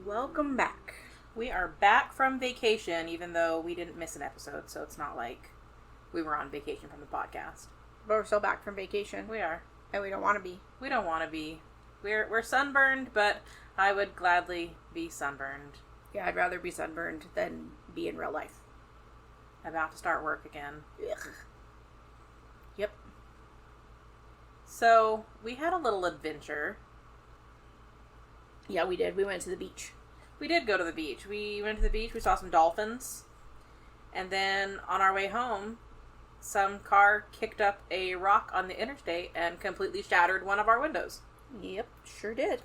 Welcome back. We are back from vacation, even though we didn't miss an episode, so it's not like we were on vacation from the podcast. But we're still back from vacation. We are. And we don't want to be. We don't want to be. We're sunburned, but I would gladly be sunburned. Yeah, I'd rather be sunburned than be in real life. About to start work again. Ugh. Yep. So, we had a little adventure. Yeah, we did. We went to the beach. We did go to the beach. We went to the beach, we saw some dolphins, and then on our way home, some car kicked up a rock on the interstate and completely shattered one of our windows. Yep, sure did.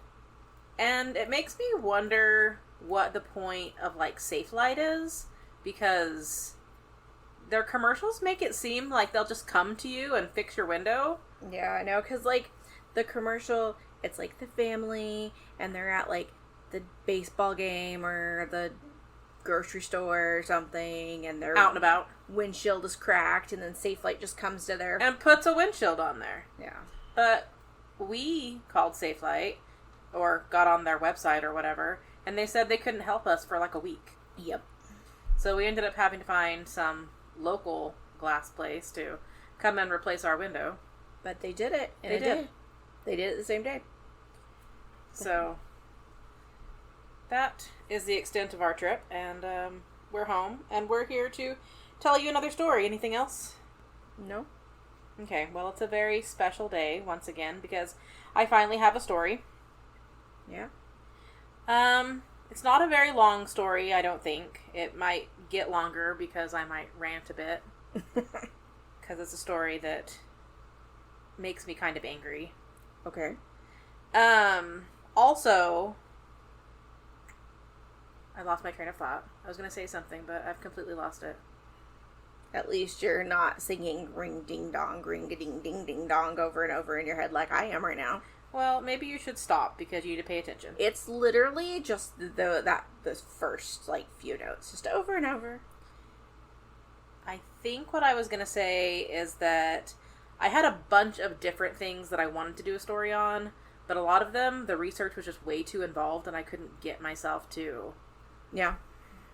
And it makes me wonder what the point of, like, Safe Light is, because their commercials make it seem like they'll just come to you and fix your window. Yeah, I know, because, like, the commercial, it's, like, the family, and they're at, like, the baseball game or the grocery store or something, and they're out and about. Windshield is cracked, and then Safe Light just comes to their... and puts a windshield on there. Yeah. But we called Safe Light, or got on their website or whatever, and they said they couldn't help us for like a week. Yep. So we ended up having to find some local glass place to come and replace our window. But they did it in They a did. day. They did it the same day. So that is the extent of our trip, and we're home, and we're here to tell you another story. Anything else? No? Okay, well, it's a very special day, once again, because I finally have a story. Yeah? It's not a very long story, I don't think. It might get longer because I might rant a bit. Because it's a story that makes me kind of angry. Okay. Also, I lost my train of thought. I was going to say something, but I've completely lost it. At least you're not singing ring ding dong, ring ding ding ding dong over and over in your head like I am right now. Well, maybe you should stop because you need to pay attention. It's literally just the first, like, few notes. Just over and over. I think what I was going to say is that I had a bunch of different things that I wanted to do a story on, but a lot of them, the research was just way too involved and I couldn't get myself to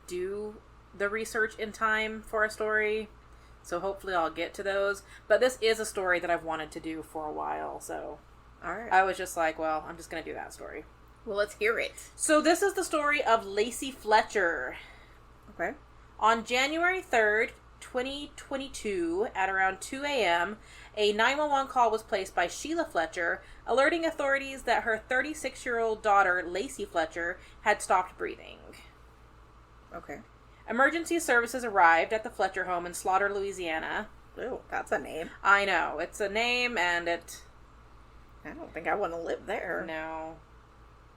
do the research in time for a story. So hopefully I'll get to those. But this is a story that I've wanted to do for a while, so Alright. I was just like, well, I'm just going to do that story. Well, let's hear it. So this is the story of Lacey Fletcher. Okay. On January 3rd, 2022, at around 2 a.m., a 911 call was placed by Sheila Fletcher, alerting authorities that her 36-year-old daughter, Lacey Fletcher, had stopped breathing. Okay. Emergency services arrived at the Fletcher home in Slaughter, Louisiana. Ooh, that's a name. I know, it's a name, and I don't think I want to live there. No.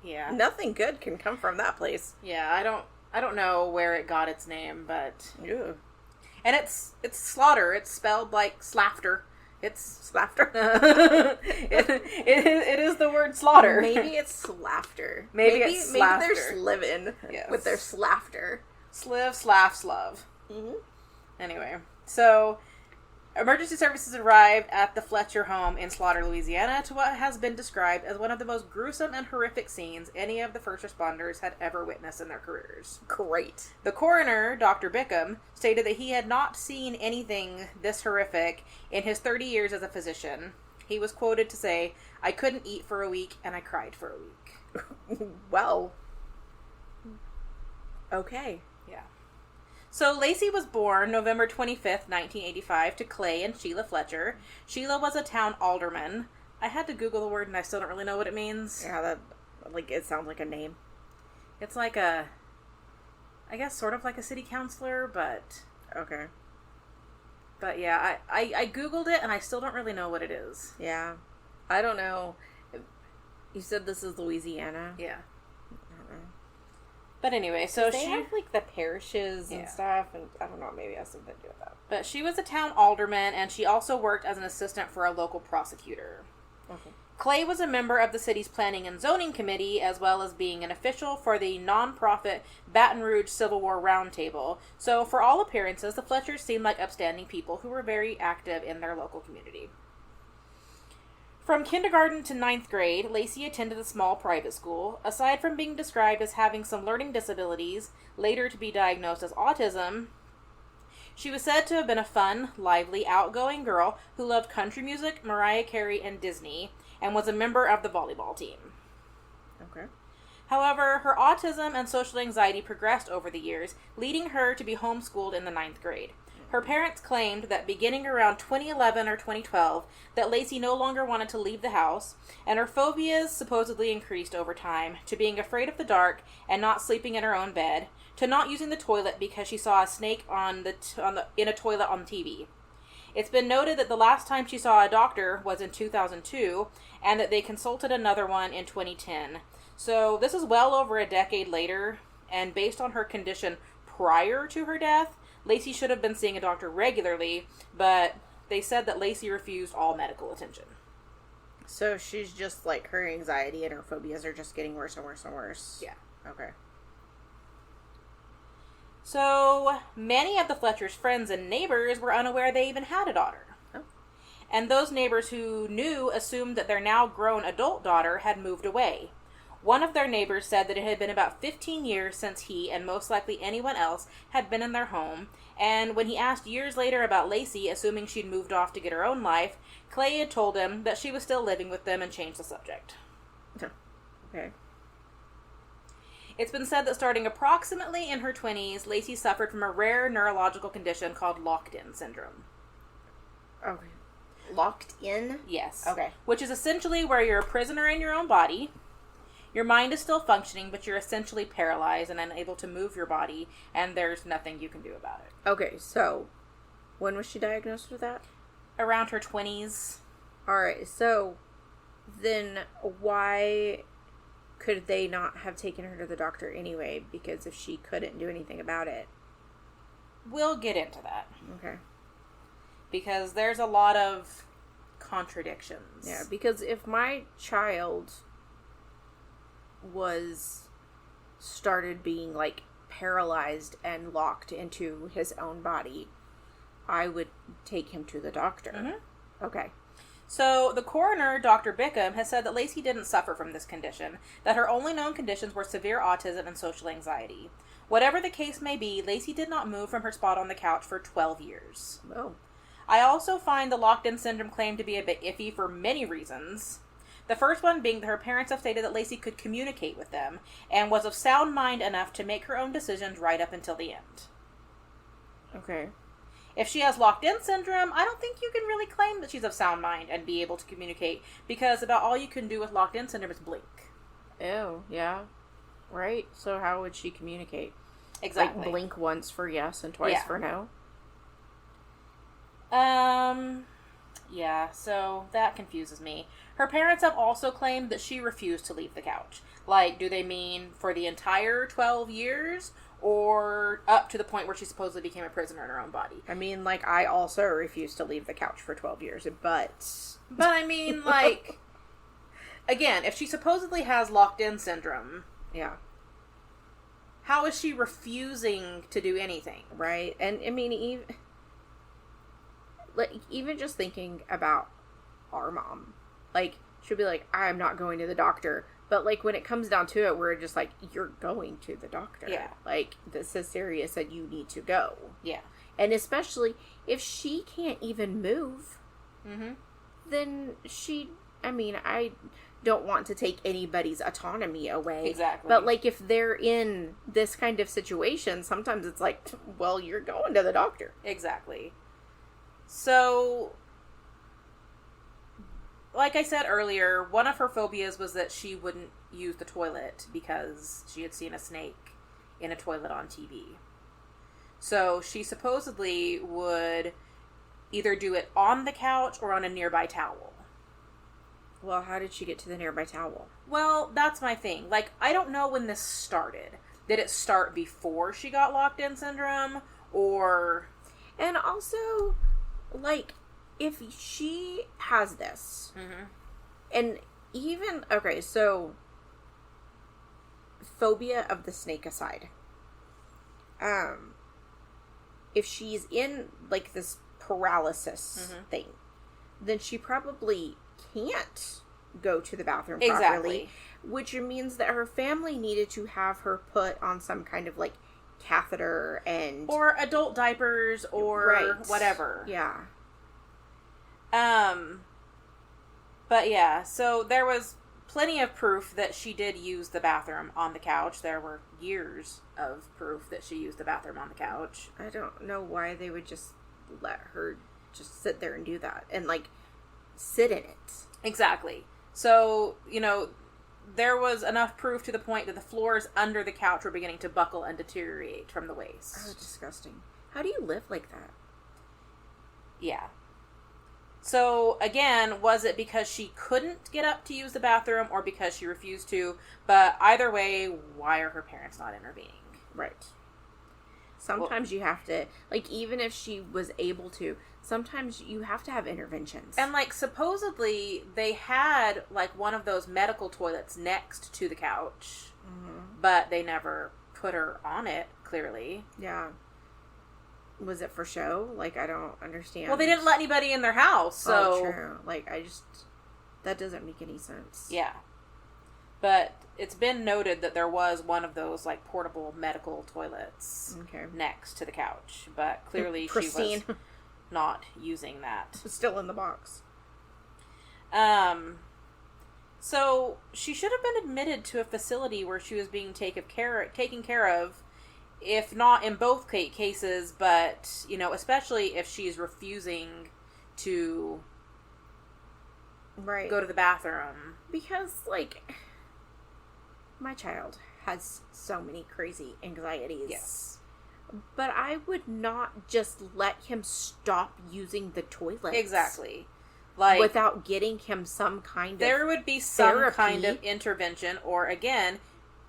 Yeah. Nothing good can come from that place. Yeah, I don't know where it got its name, but... Ew. And it's Slaughter. It's spelled like slafter. It's Slafter. it is the word slaughter. Maybe it's slafter. Maybe it's Maybe slafter. they're sliving with their slafter. Sliv, slaff, slov. Mm-hmm. Anyway, so emergency services arrived at the Fletcher home in Slaughter, Louisiana, to what has been described as one of the most gruesome and horrific scenes any of the first responders had ever witnessed in their careers. Great. The coroner, Dr. Bickham, stated that he had not seen anything this horrific in his 30 years as a physician. He was quoted to say, "I couldn't eat for a week, and I cried for a week." Well. Okay. Yeah. So Lacey was born November 25th, 1985, to Clay and Sheila Fletcher. Sheila was a town alderman. I had to Google the word, and I still don't really know what it means. Yeah, that, like, it sounds like a name. It's like I guess sort of like a city councilor, but... Okay. But yeah, I Googled it, and I still don't really know what it is. Yeah. I don't know. You said this is Louisiana? Yeah. I don't know. But anyway, so they she... have, like, the parishes and Yeah. stuff, and I don't know, maybe it has something to do with that. But she was a town alderman, and she also worked as an assistant for a local prosecutor. Okay. Clay was a member of the city's Planning and Zoning Committee, as well as being an official for the non-profit Baton Rouge Civil War Roundtable. So, for all appearances, the Fletchers seemed like upstanding people who were very active in their local community. From kindergarten to ninth grade, Lacey attended a small private school. Aside from being described as having some learning disabilities, later to be diagnosed as autism, she was said to have been a fun, lively, outgoing girl who loved country music, Mariah Carey, and Disney, and was a member of the volleyball team. Okay. However, her autism and social anxiety progressed over the years, leading her to be homeschooled in the ninth grade. Her parents claimed that beginning around 2011 or 2012, that Lacey no longer wanted to leave the house, and her phobias supposedly increased over time, to being afraid of the dark and not sleeping in her own bed, to not using the toilet because she saw a snake in a toilet on TV. It's been noted that the last time she saw a doctor was in 2002, and that they consulted another one in 2010. So this is well over a decade later, and based on her condition prior to her death, Lacey should have been seeing a doctor regularly, but they said that Lacey refused all medical attention. So she's just like, her anxiety and her phobias are just getting worse and worse and worse. Yeah. Okay. So many of the Fletcher's friends and neighbors were unaware they even had a daughter. Oh. And those neighbors who knew assumed that their now grown adult daughter had moved away. One of their neighbors said that it had been about 15 years since he, and most likely anyone else, had been in their home, and when he asked years later about Lacey, assuming she'd moved off to get her own life, Clay had told him that she was still living with them and changed the subject. Okay. It's been said that starting approximately in her 20s, Lacey suffered from a rare neurological condition called locked-in syndrome. Okay. Locked in? Yes. Okay. Which is essentially where you're a prisoner in your own body. Your mind is still functioning, but you're essentially paralyzed and unable to move your body, and there's nothing you can do about it. Okay, so when was she diagnosed with that? Around her 20s. Alright, so then why could they not have taken her to the doctor anyway? Because if she couldn't do anything about it. We'll get into that. Okay. Because there's a lot of contradictions. Yeah, because if my child started being like paralyzed and locked into his own body, I would take him to the doctor. Mm-hmm. Okay. So the coroner, Dr. Bickham, has said that Lacey didn't suffer from this condition, that her only known conditions were severe autism and social anxiety. Whatever the case may be, Lacey did not move from her spot on the couch for 12 years. Oh. I also find the locked-in syndrome claim to be a bit iffy for many reasons. The first one being that her parents have stated that Lacey could communicate with them, and was of sound mind enough to make her own decisions right up until the end. Okay. If she has locked-in syndrome, I don't think you can really claim that she's of sound mind and be able to communicate, because about all you can do with locked-in syndrome is blink. Oh, yeah. Right? So how would she communicate? Exactly. Like blink once for yes and twice for no? Yeah, so that confuses me. Her parents have also claimed that she refused to leave the couch. Like, do they mean for the entire 12 years? Or up to the point where she supposedly became a prisoner in her own body? I mean, like, I also refused to leave the couch for 12 years, but... But I mean, like... Again, if she supposedly has locked-in syndrome... Yeah. How is she refusing to do anything? Right? And, I mean, even just thinking about our mom. Like, she'll be like, I'm not going to the doctor. But, like, when it comes down to it, we're just like, you're going to the doctor. Yeah. Like, this is serious that you need to go. Yeah. And especially if she can't even move, then I don't want to take anybody's autonomy away. Exactly. But, like, if they're in this kind of situation, sometimes it's like, well, you're going to the doctor. Exactly. So, like I said earlier, one of her phobias was that she wouldn't use the toilet because she had seen a snake in a toilet on TV. So she supposedly would either do it on the couch or on a nearby towel. Well, how did she get to the nearby towel? Well, that's my thing. Like, I don't know when this started. Did it start before she got locked-in syndrome? Or... And also, like, if she has this, and even, okay, so, phobia of the snake aside, if she's in, like, this paralysis thing, then she probably can't go to the bathroom Exactly. properly, which means that her family needed to have her put on some kind of, like, catheter and... Or adult diapers or whatever. Yeah. But yeah, so there was plenty of proof that she did use the bathroom on the couch. There were years of proof that she used the bathroom on the couch. I don't know why they would just let her just sit there and do that. And, like, sit in it. Exactly. So, you know, there was enough proof to the point that the floors under the couch were beginning to buckle and deteriorate from the waist. Oh, disgusting. How do you live like that? Yeah. So, again, was it because she couldn't get up to use the bathroom or because she refused to? But either way, why are her parents not intervening? Right. Sometimes you have to, like, even if she was able to, sometimes you have to have interventions. And, like, supposedly they had, like, one of those medical toilets next to the couch, but they never put her on it, clearly. Yeah. Was it for show? Like, I don't understand. Well, they didn't let anybody in their house, so... Oh, true. Like, that doesn't make any sense. Yeah. But it's been noted that there was one of those, like, portable medical toilets next to the couch. But clearly she was not using that. It's still in the box. So she should have been admitted to a facility where she was being taken care of, if not in both cases, but, you know, especially if she's refusing to go to the bathroom. Because, like, my child has so many crazy anxieties. Yes. But I would not just let him stop using the toilet. Exactly. Like, without getting him some kind of there would be some therapy. kind of intervention, or again,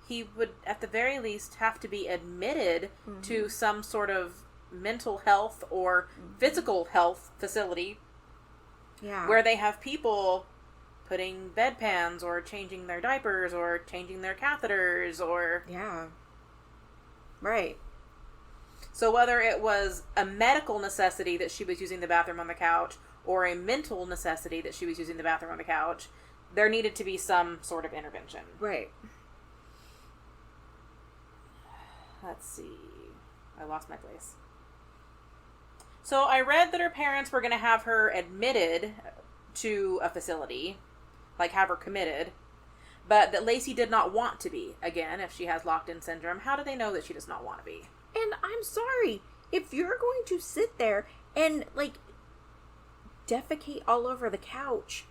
he would at the very least have to be admitted to some sort of mental health or physical health facility where they have people putting bedpans or changing their diapers or changing their catheters or... Yeah. Right. So whether it was a medical necessity that she was using the bathroom on the couch or a mental necessity that she was using the bathroom on the couch, there needed to be some sort of intervention. Right. Let's see. I lost my place. So I read that her parents were going to have her admitted to a facility, like have her committed, but that Lacey did not want to be. Again, if she has locked-in syndrome, how do they know that she does not want to be? And I'm sorry, if you're going to sit there and, like, defecate all over the couch,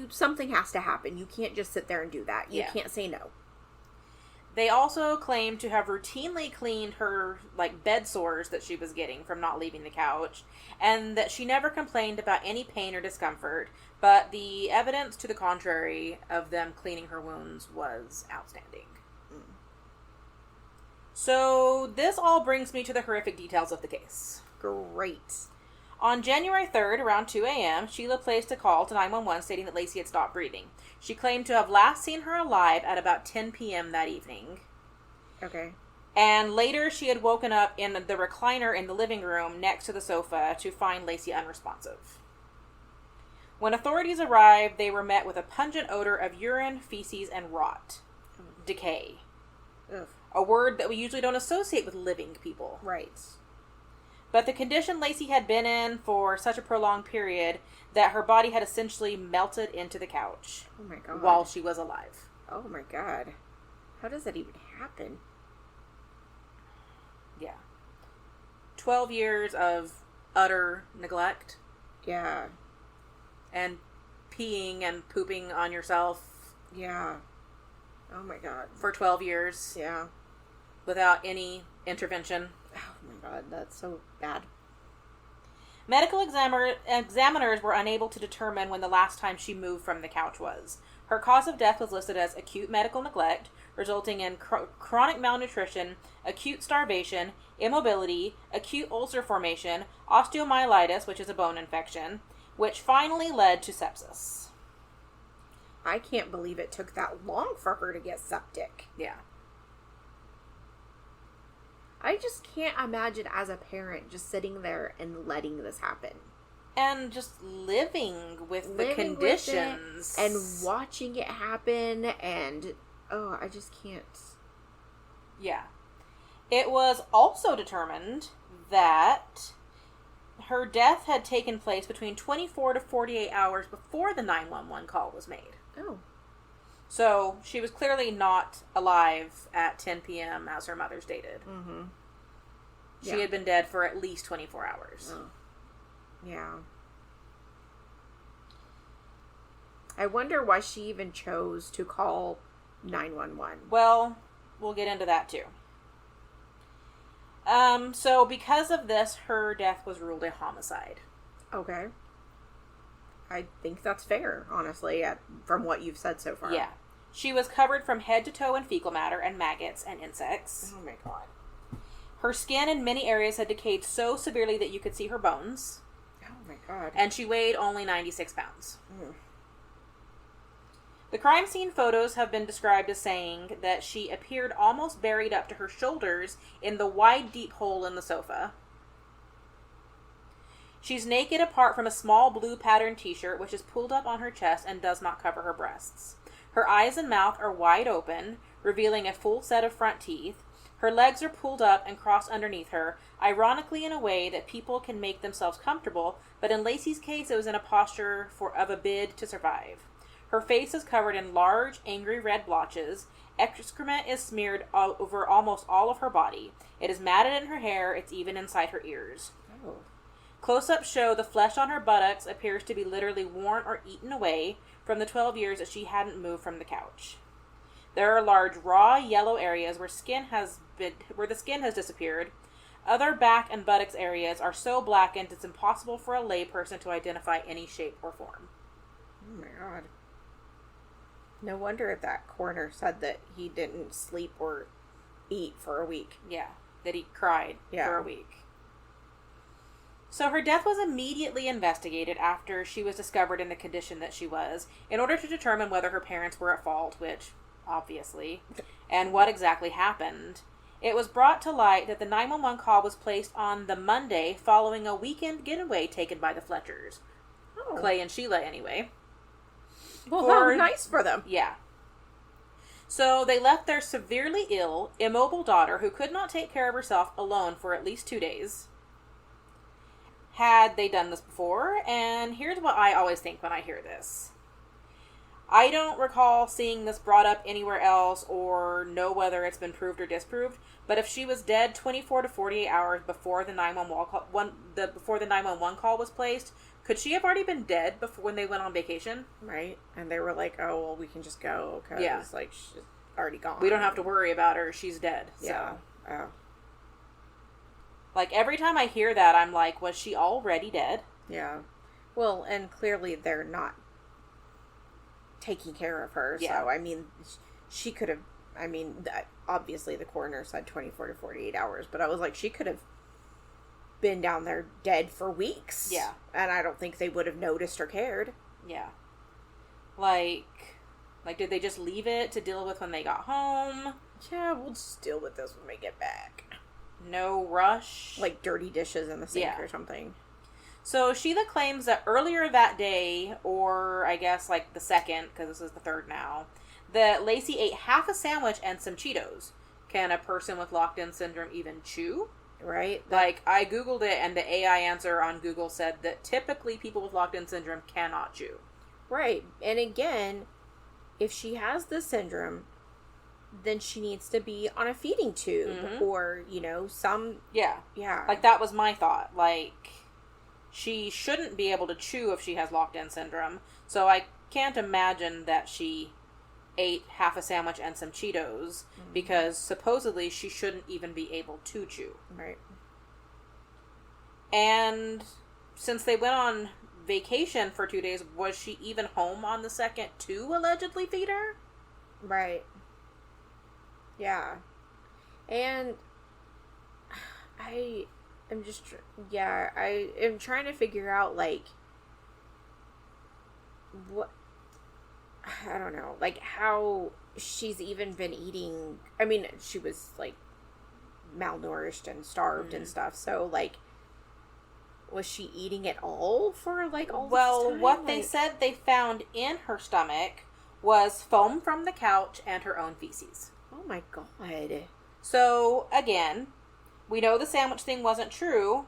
something has to happen. You can't just sit there and do that. You can't say no. They also claimed to have routinely cleaned her, like, bed sores that she was getting from not leaving the couch, and that she never complained about any pain or discomfort, but the evidence to the contrary of them cleaning her wounds was outstanding. So, this all brings me to the horrific details of the case. Great. On January 3rd, around 2 a.m., Sheila placed a call to 911 stating that Lacey had stopped breathing. She claimed to have last seen her alive at about 10 p.m. that evening. Okay. And later she had woken up in the recliner in the living room next to the sofa to find Lacey unresponsive. When authorities arrived, they were met with a pungent odor of urine, feces, and rot. Decay. Ugh. A word that we usually don't associate with living people. Right. But the condition Lacey had been in for such a prolonged period that her body had essentially melted into the couch. Oh my God. While she was alive. Oh my God. How does that even happen? Yeah. 12 years of utter neglect. Yeah. And peeing and pooping on yourself. Yeah. Oh my God. For 12 years. Yeah. Without any intervention. Oh my God, that's so bad. Medical examiners were unable to determine when the last time she moved from the couch was. Her cause of death was listed as acute medical neglect, resulting in chronic malnutrition, acute starvation, immobility, acute ulcer formation, osteomyelitis, which is a bone infection, which finally led to sepsis. I can't believe it took that long for her to get septic. Yeah. I just can't imagine as a parent just sitting there and letting this happen. And just living with the conditions. And watching it happen, and, I just can't. Yeah. It was also determined that her death had taken place between 24 to 48 hours before the 911 call was made. Oh. So, she was clearly not alive at 10 p.m. as her mother stated. Mm-hmm. She had been dead for at least 24 hours. Oh. Yeah. I wonder why she even chose to call 911. Well, we'll get into that too. So because of this, her death was ruled a homicide. Okay. I think that's fair, honestly, from what you've said so far. Yeah. She was covered from head to toe in fecal matter and maggots and insects. Oh my god. Her skin in many areas had decayed so severely that you could see her bones. Oh my god. And she weighed only 96 pounds. Mm. The crime scene photos have been described as saying that she appeared almost buried up to her shoulders in the wide, deep hole in the sofa. She's naked apart from a small blue patterned t-shirt which is pulled up on her chest and does not cover her breasts. Her eyes and mouth are wide open, revealing a full set of front teeth. Her legs are pulled up and crossed underneath her, ironically in a way that people can make themselves comfortable, but in Lacey's case it was in a posture of a bid to survive. Her face is covered in large, angry red blotches. Excrement is smeared over almost all of her body. It is matted in her hair. It's even inside her ears. Oh. Close-ups show the flesh on her buttocks appears to be literally worn or eaten away from the 12 years that she hadn't moved from the couch. There are large, raw, yellow areas where the skin has disappeared. Other back and buttocks areas are so blackened it's impossible for a layperson to identify any shape or form. Oh my god. No wonder that coroner said that he didn't sleep or eat for a week. Yeah, that he cried for a week. So her death was immediately investigated after she was discovered in the condition that she was, in order to determine whether her parents were at fault, which, obviously, and what exactly happened. It was brought to light that the 911 call was placed on the Monday following a weekend getaway taken by the Fletchers. Oh. Clay and Sheila, anyway. Well, how nice for them. Yeah. So they left their severely ill, immobile daughter, who could not take care of herself, alone for at least 2 days. Had they done this before? And here's what I always think when I hear this. I don't recall seeing this brought up anywhere else or know whether it's been proved or disproved, but if she was dead 24 to 48 hours before the 911 call was placed, could she have already been dead before when they went on vacation? Right. And they were like, oh, well, we can just go because, like, she's already gone. We don't have to worry about her. She's dead. Yeah. So. Oh. Like, every time I hear that, I'm like, was she already dead? Yeah. Well, and clearly they're not taking care of her. Yeah. So, I mean, she could have, obviously the coroner said 24 to 48 hours, but I was like, she could have been down there dead for weeks. Yeah. And I don't think they would have noticed or cared. Yeah. Like, did they just leave it to deal with when they got home? Yeah, we'll just deal with this when we get back. No rush? Like dirty dishes in the sink or something. So Sheila claims that earlier that day, or I guess like the second, because this is the third now, that Lacey ate half a sandwich and some Cheetos. Can a person with locked-in syndrome even chew? Right. Like, I Googled it, and the AI answer on Google said that typically people with locked-in syndrome cannot chew. Right. And again, if she has this syndrome, then she needs to be on a feeding tube or, some... Yeah. Yeah. Like, that was my thought. Like, she shouldn't be able to chew if she has locked-in syndrome, so I can't imagine that she ate half a sandwich and some Cheetos, because supposedly she shouldn't even be able to chew. Right. And since they went on vacation for 2 days, was she even home on the second to allegedly feed her? Right. Yeah. And I am just, I am trying to figure out, like, what, I don't know, like, how she's even been eating. I mean, she was, like, malnourished and starved and stuff, so, like, was she eating it all for, like, all this time? Well, what they said they found in what they said they found in her stomach was foam from the couch and her own feces. Oh my god. So, again, we know the sandwich thing wasn't true.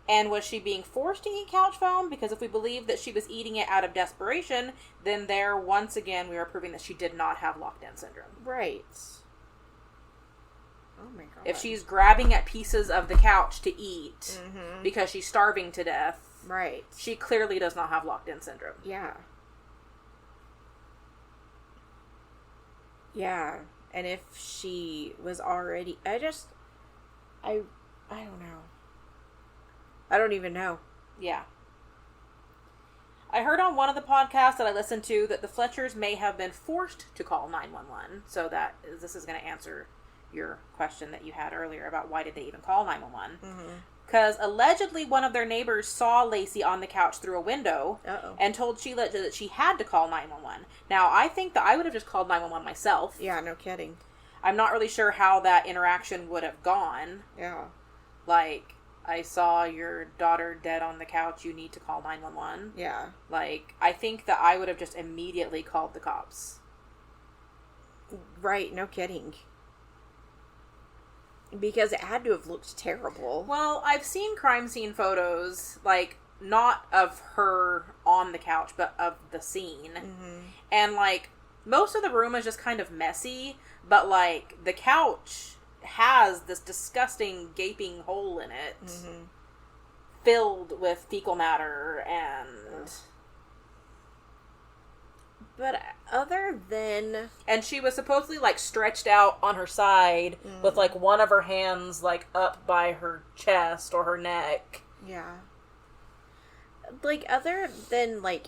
And was she being forced to eat couch foam? Because if we believe that she was eating it out of desperation, then there, once again, we are proving that she did not have locked-in syndrome. Right. Oh my god. If she's grabbing at pieces of the couch to eat because she's starving to death, right, she clearly does not have locked-in syndrome. Yeah. Yeah. And if she was already... I don't know. I don't even know. Yeah. I heard on one of the podcasts that I listened to that the Fletchers may have been forced to call 911. So this is going to answer your question that you had earlier about why did they even call 911. Because allegedly one of their neighbors saw Lacey on the couch through a window and told Sheila that she had to call 911. Now, I think that I would have just called 911 myself. Yeah, no kidding. I'm not really sure how that interaction would have gone. Yeah. Like, I saw your daughter dead on the couch, you need to call 911. Yeah. Like, I think that I would have just immediately called the cops. Right, no kidding. Because it had to have looked terrible. Well, I've seen crime scene photos, like, not of her on the couch, but of the scene. And, like, most of the room is just kind of messy, but, like, the couch has this disgusting gaping hole in it filled with fecal matter and... But other than... And she was supposedly, like, stretched out on her side with, like, one of her hands, like, up by her chest or her neck. Yeah. Like, other than, like,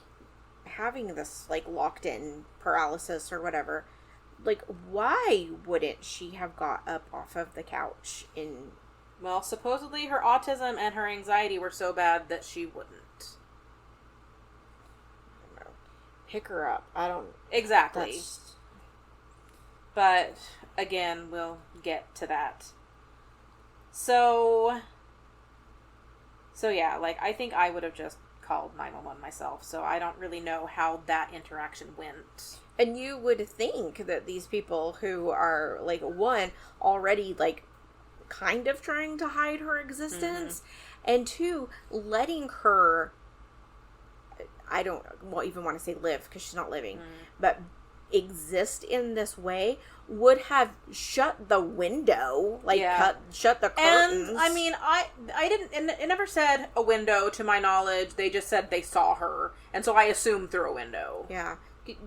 having this, like, locked-in paralysis or whatever... Like, why wouldn't she have got up off of the couch in... Well, supposedly her autism and her anxiety were so bad that she wouldn't. I don't know. Pick her up. I don't... Exactly. But, again, we'll get to that. So yeah, like, I think I would have just called 911 myself, so I don't really know how that interaction went. And you would think that these people who are, like, one, already, like, kind of trying to hide her existence, and two, letting her, I don't even want to say live, because she's not living, but exist in this way, would have shut the window, like, shut the curtains. And, I mean, I didn't, and it never said a window, to my knowledge, they just said they saw her, and so I assumed through a window. Yeah.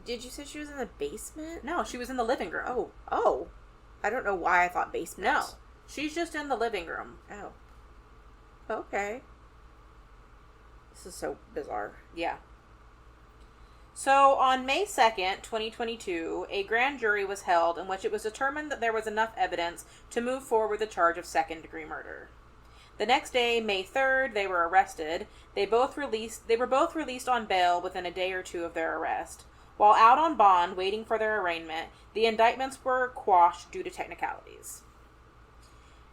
Did you say she was in the basement? No, she was in the living room. Oh. I don't know why I thought basement. No. She's just in the living room. Oh. Okay. This is so bizarre. Yeah. So, on May 2nd, 2022, a grand jury was held in which it was determined that there was enough evidence to move forward with the charge of second-degree murder. The next day, May 3rd, they were arrested. They were both released on bail within a day or two of their arrest. While out on bond, waiting for their arraignment, the indictments were quashed due to technicalities.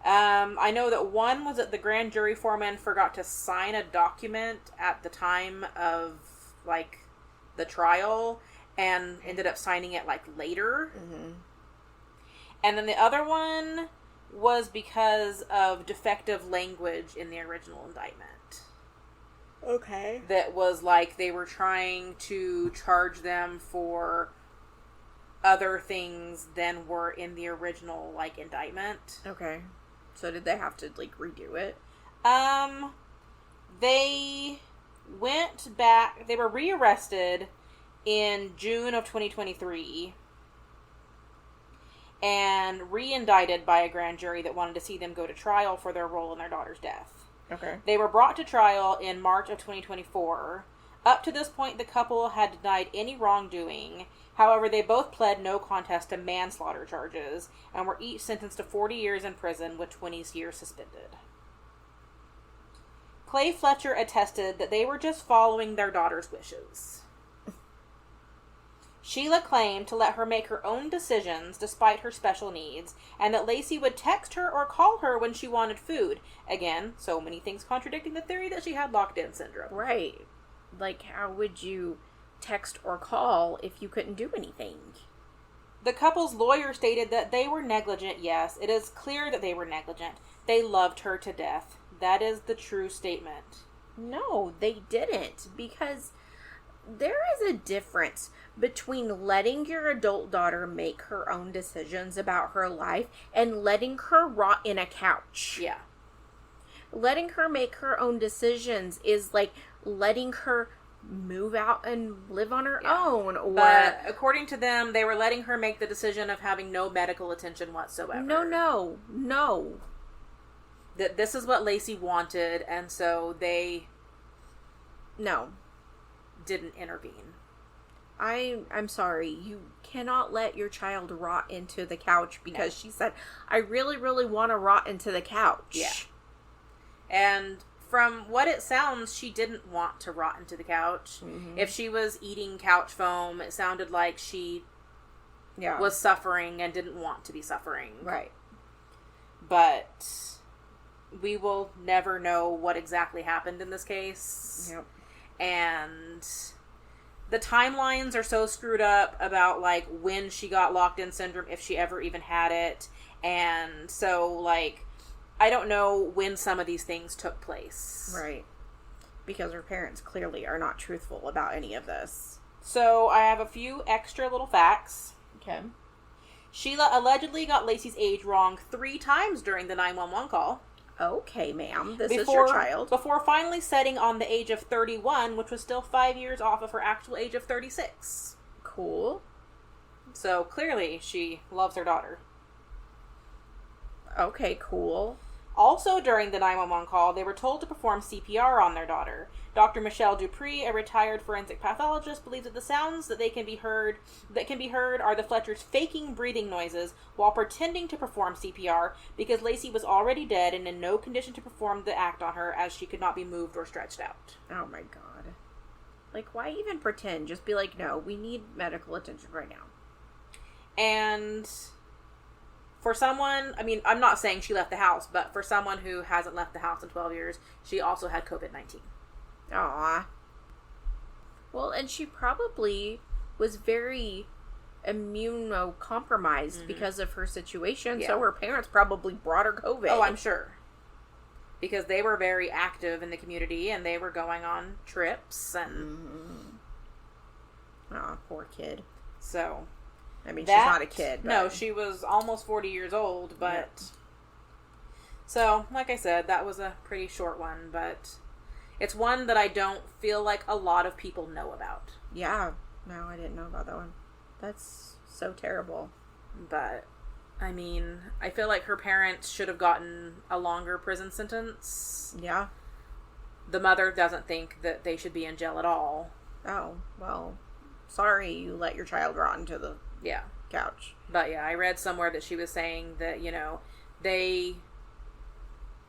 I know that one was that the grand jury foreman forgot to sign a document at the time of, like, the trial, and ended up signing it, like, later. And then the other one was because of defective language in the original indictment. Okay. That was like they were trying to charge them for other things than were in the original, like, indictment. Okay. So did they have to, like, redo it? They went back, they were rearrested in June of 2023 and re-indicted by a grand jury that wanted to see them go to trial for their role in their daughter's death. Okay. They were brought to trial in March of 2024. Up to this point, the couple had denied any wrongdoing. However, they both pled no contest to manslaughter charges and were each sentenced to 40 years in prison with 20 years suspended. Clay Fletcher attested that they were just following their daughter's wishes. Sheila claimed to let her make her own decisions despite her special needs, and that Lacey would text her or call her when she wanted food. Again, so many things contradicting the theory that she had locked-in syndrome. Right. Like, how would you text or call if you couldn't do anything? The couple's lawyer stated that they were negligent, yes. It is clear that they were negligent. They loved her to death. That is the true statement. No, they didn't, because there is a difference between letting your adult daughter make her own decisions about her life and letting her rot in a couch. Yeah. Letting her make her own decisions is like letting her move out and live on her own. Or, but according to them, they were letting her make the decision of having no medical attention whatsoever. No. That this is what Lacey wanted, and so they... No. Didn't intervene. I'm sorry. You cannot let your child rot into the couch because she said, I really, really want to rot into the couch. Yeah. And from what it sounds, she didn't want to rot into the couch. Mm-hmm. If she was eating couch foam, it sounded like she was suffering and didn't want to be suffering. Right. But we will never know what exactly happened in this case. Yep. And the timelines are so screwed up about, like, when she got locked-in syndrome, if she ever even had it. And so, like, I don't know when some of these things took place. Right. Because her parents clearly are not truthful about any of this. So, I have a few extra little facts. Okay. Sheila allegedly got Lacey's age wrong 3 times during the 911 call. Okay, ma'am. This is your child. Before finally setting on the age of 31, which was still 5 years off of her actual age of 36. Cool. So, clearly, she loves her daughter. Okay, cool. Also, during the 911 call, they were told to perform CPR on their daughter. Dr. Michelle Dupree, a retired forensic pathologist, believes that the sounds that can be heard are the Fletchers faking breathing noises while pretending to perform CPR because Lacey was already dead and in no condition to perform the act on her as she could not be moved or stretched out. Oh my god. Like, why even pretend? Just be like, no, we need medical attention right now. And for someone, I mean, I'm not saying she left the house, but for someone who hasn't left the house in 12 years, she also had COVID-19. Aw. Well, and she probably was very immunocompromised because of her situation, so her parents probably brought her COVID. Oh, I'm sure. Because they were very active in the community, and they were going on trips, and... Aw, poor kid. So... I mean, she's not a kid. But... No, she was almost 40 years old, but... Yep. So, like I said, that was a pretty short one, but... It's one that I don't feel like a lot of people know about. Yeah. No, I didn't know about that one. That's so terrible. But, I mean, I feel like her parents should have gotten a longer prison sentence. Yeah. The mother doesn't think that they should be in jail at all. Oh, well, sorry you let your child rot into the couch. But yeah, I read somewhere that she was saying that, you know, they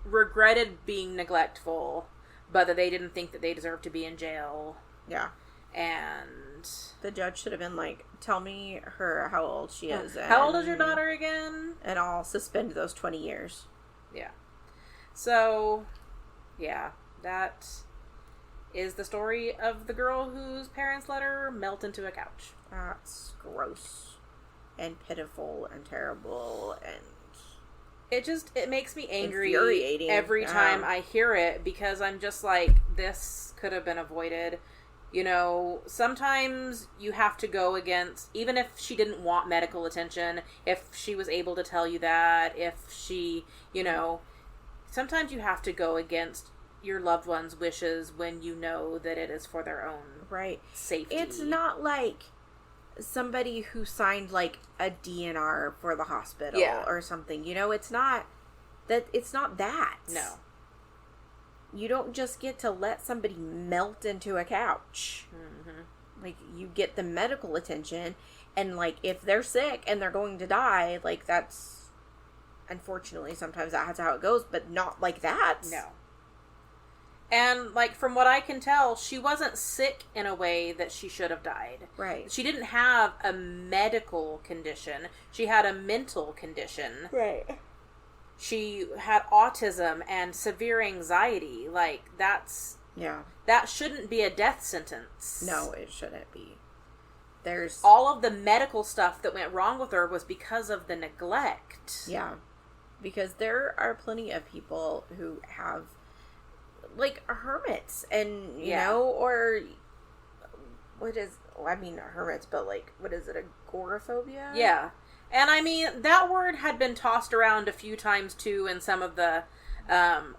regretted being neglectful, but that they didn't think that they deserved to be in jail. Yeah. And the judge should have been like, tell me how old she is. How old is your daughter again? And I'll suspend those 20 years. Yeah. So, yeah, that is the story of the girl whose parents let her melt into a couch. That's gross and pitiful and terrible, and it makes me angry infuriating every time I hear it, because I'm just like, this could have been avoided. You know, sometimes you have to go against, even if she didn't want medical attention, if she was able to tell you that, if she, you know, sometimes you have to go against your loved one's wishes when you know that it is for their own safety. It's not like somebody who signed like a DNR for the hospital or something. You know, it's not that. No. You don't just get to let somebody melt into a couch. Mm-hmm. Like, you get the medical attention, and like, if they're sick and they're going to die, like, that's unfortunately sometimes that's how it goes, but not like that. No. And, like, from what I can tell, she wasn't sick in a way that she should have died. Right. She didn't have a medical condition. She had a mental condition. Right. She had autism and severe anxiety. Like, that's... Yeah. That shouldn't be a death sentence. No, it shouldn't be. There's... All of the medical stuff that went wrong with her was because of the neglect. Yeah. Because there are plenty of people who have, like, hermits and, you know, or hermits, but, like, what is it, agoraphobia? Yeah. And, I mean, that word had been tossed around a few times, too, in some of the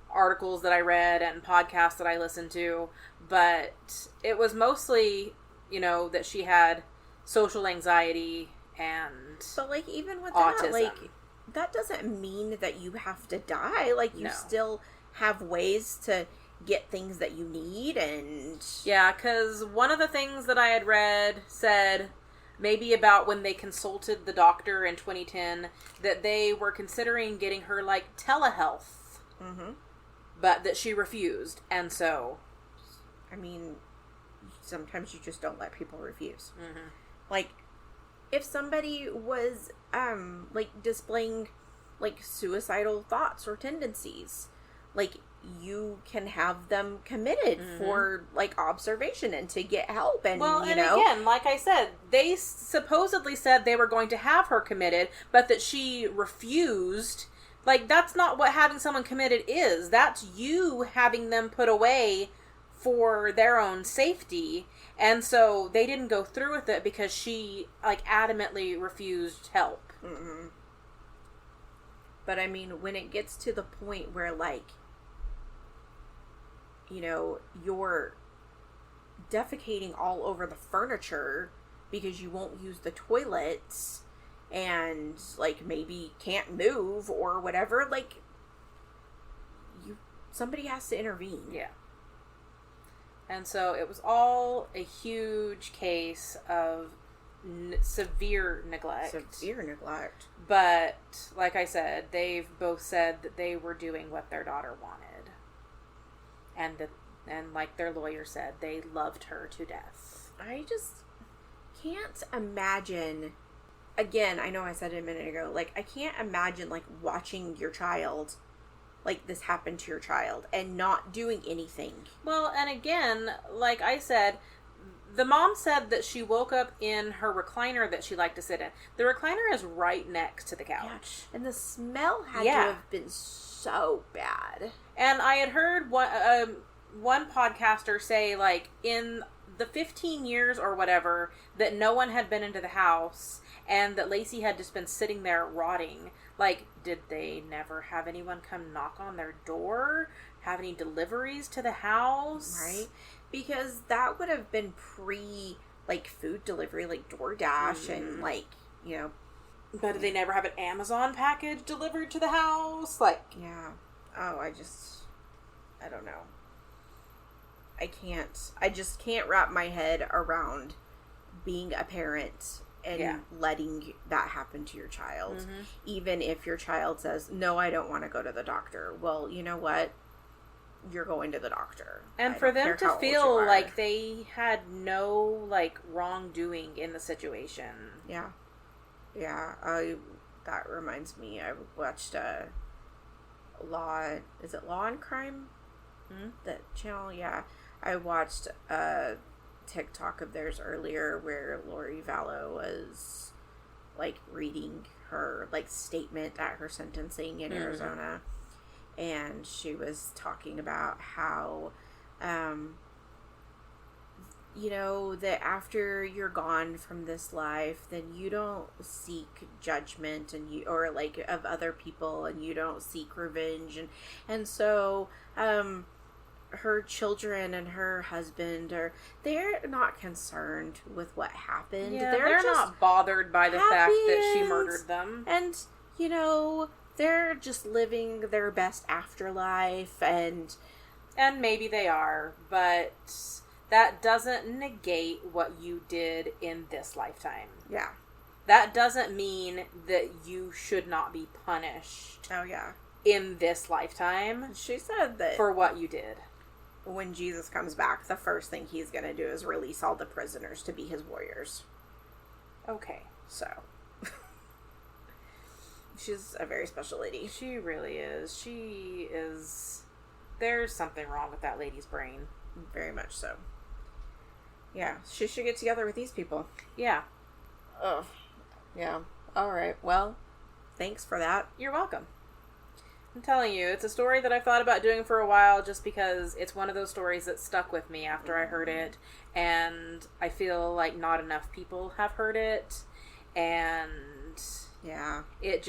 articles that I read and podcasts that I listened to, but it was mostly, you know, that she had social anxiety and But, like, even with autism. that, like, that doesn't mean that you have to die. Like, you still have ways to get things that you need, and... Yeah, because one of the things that I had read said, maybe about when they consulted the doctor in 2010, that they were considering getting her, like, telehealth. Mm-hmm. But that she refused, and so... I mean, sometimes you just don't let people refuse. Mm-hmm. Like, if somebody was, like, displaying, like, suicidal thoughts or tendencies, like, you can have them committed for, like, observation and to get help, and, you know... again, like I said, they supposedly said they were going to have her committed, but that she refused. Like, that's not what having someone committed is. That's you having them put away for their own safety. And so they didn't go through with it because she, like, adamantly refused help. Mm-hmm. But, I mean, when it gets to the point where, like, you know, you're defecating all over the furniture because you won't use the toilets and, like, maybe can't move or whatever, like, somebody has to intervene. Yeah. And so it was all a huge case of severe neglect. Severe neglect. But, like I said, they've both said that they were doing what their daughter wanted. And like their lawyer said, they loved her to death. I just can't imagine... Again, I know I said it a minute ago, like, I can't imagine, like, watching your child... like, this happened to your child and not doing anything. Well, and again, like I said, the mom said that she woke up in her recliner that she liked to sit in. The recliner is right next to the couch. Yeah. And the smell had to have been so bad. And I had heard one podcaster say, like, in the 15 years or whatever, that no one had been into the house and that Lacey had just been sitting there rotting. Like, did they never have anyone come knock on their door? Have any deliveries to the house? Right? Because that would have been like, food delivery, like DoorDash and, like, you know. But did they never have an Amazon package delivered to the house? Like. Yeah. Oh, I don't know. I just can't wrap my head around being a parent and letting that happen to your child. Mm-hmm. Even if your child says, no, I don't want to go to the doctor. Well, you know what? You're going to the doctor. And for them to feel like they had no, like, wrongdoing in the situation. Yeah. Yeah. That reminds me, I watched is it Law and Crime? Mm-hmm. That channel? Yeah. I watched a TikTok of theirs earlier where Lori Vallow was, like, reading her, like, statement at her sentencing in Arizona, and she was talking about how you know, that after you're gone from this life, then you don't seek judgment or like of other people, and you don't seek revenge, and so her children and her husband they're not concerned with what happened. Yeah, they're not bothered by the fact that she murdered them. And, you know, they're just living their best afterlife, and maybe they are, but that doesn't negate what you did in this lifetime. Yeah. That doesn't mean that you should not be punished. Oh, yeah. In this lifetime. She said that. For what you did. when Jesus comes back, the first thing he's going to do is release all the prisoners to be his warriors. Okay. So, she's a very special lady. She really is. There's something wrong with that lady's brain. Very much so. Yeah, she should get together with these people. Yeah. Oh, yeah. All right. Well, thanks for that. You're welcome. I'm telling you, it's a story that I've thought about doing for a while just because it's one of those stories that stuck with me after I heard it, and I feel like not enough people have heard it, and yeah, it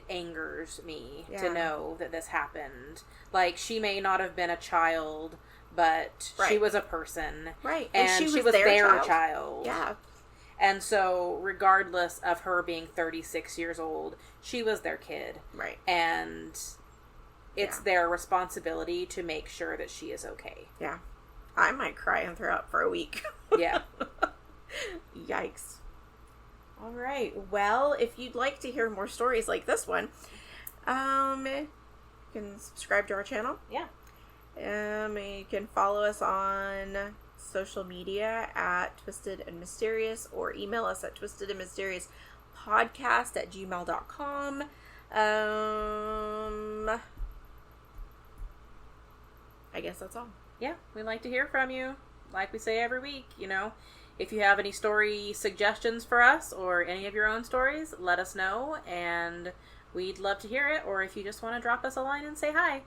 angers me to know that this happened. Like, she may not have been a child, but she was a person. Right. And she was their child. Yeah. And so, regardless of her being 36 years old, she was their kid. Right. And it's their responsibility to make sure that she is okay. Yeah. I might cry and throw up for a week. Yeah. Yikes. All right. Well, if you'd like to hear more stories like this one, you can subscribe to our channel. Yeah. You can follow us on social media at Twisted and Mysterious, or email us at twistedandmysteriousPodcast@gmail.com. I guess that's all. Yeah, we'd like to hear from you. Like we say every week, if you have any story suggestions for us or any of your own stories, let us know, and we'd love to hear it. Or if you just want to drop us a line and say hi.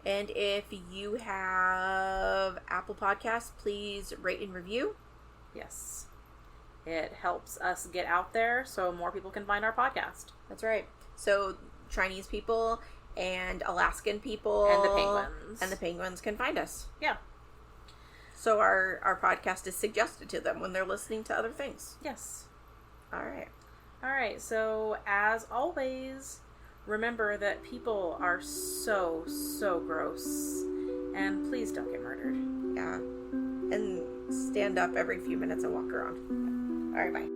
And if you have Apple Podcasts, please rate and review. Yes. It helps us get out there so more people can find our podcast. That's right. So Chinese people and Alaskan people And the penguins can find us. Yeah. So our podcast is suggested to them when they're listening to other things. Yes. All right. All right. So as always, remember that people are so, so gross. And please don't get murdered. Yeah. And stand up every few minutes and walk around. All right, bye.